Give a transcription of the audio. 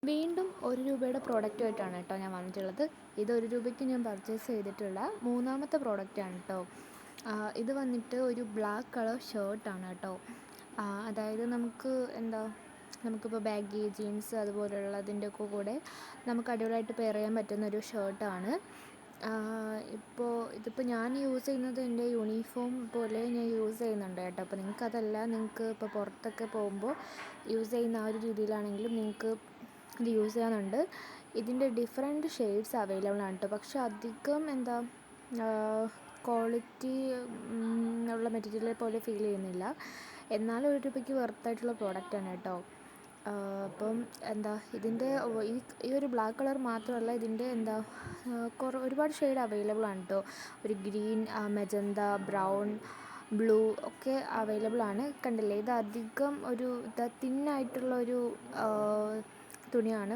വീണ്ടും 1 രൂപയുടെ പ്രോഡക്റ്റുമായിട്ടാണ് കേട്ടോ ഞാൻ വന്നിട്ടുള്ളത്. ഇത് 1 രൂപയ്ക്ക് ഞാൻ പർച്ചേസ് ചെയ്തിട്ടുള്ള മൂന്നാമത്തെ പ്രോഡക്റ്റാണ് കേട്ടോ. ഇത് വന്നിട്ട് ഒരു ബ്ലാക്ക് കളർ ഷർട്ടാണ് കേട്ടോ. അതായത് നമുക്കിപ്പോൾ ബാഗി ജീൻസ് അതുപോലുള്ളതിൻ്റെയൊക്കെ കൂടെ നമുക്ക് അടിപൊളിയായിട്ട് പെയർ ചെയ്യാൻ പറ്റുന്നൊരു ഷർട്ടാണ്. ഇതിപ്പോൾ ഞാൻ യൂസ് ചെയ്യുന്നത് എൻ്റെ യൂണിഫോം പോലെ ഞാൻ യൂസ് ചെയ്യുന്നുണ്ട് കേട്ടോ. അപ്പോൾ നിങ്ങൾക്ക് ഇപ്പോൾ പുറത്തൊക്കെ പോകുമ്പോൾ യൂസ് ചെയ്യുന്ന ആ ഒരു രീതിയിലാണെങ്കിലും നിങ്ങൾക്ക് ഇത് യൂസ് ചെയ്യാനുണ്ട്. ഇതിൻ്റെ ഡിഫറെൻറ്റ് ഷെയ്ഡ്സ് അവൈലബിൾ ആണ് കേട്ടോ. പക്ഷെ അധികം ക്വാളിറ്റി ഉള്ള മെറ്റീരിയൽ പോലെ ഫീൽ ചെയ്യുന്നില്ല. എന്നാലും 1 രൂപയ്ക്ക് വെർത്തായിട്ടുള്ള പ്രോഡക്റ്റാണ് കേട്ടോ. അപ്പം ഇതിൻ്റെ ഈ ഒരു ബ്ലാക്ക് കളർ മാത്രമല്ല, ഇതിൻ്റെ ഒരുപാട് ഷെയ്ഡ് അവൈലബിൾ ആണ് കേട്ടോ. ഒരു ഗ്രീൻ, മെജന്ത, ബ്രൗൺ, ബ്ലൂ ഒക്കെ അവൈലബിൾ ആണ്. കണ്ടില്ലേ, ഇത് അധികം തിന്നായിട്ടുള്ള ഒരു തുണിയാണ്.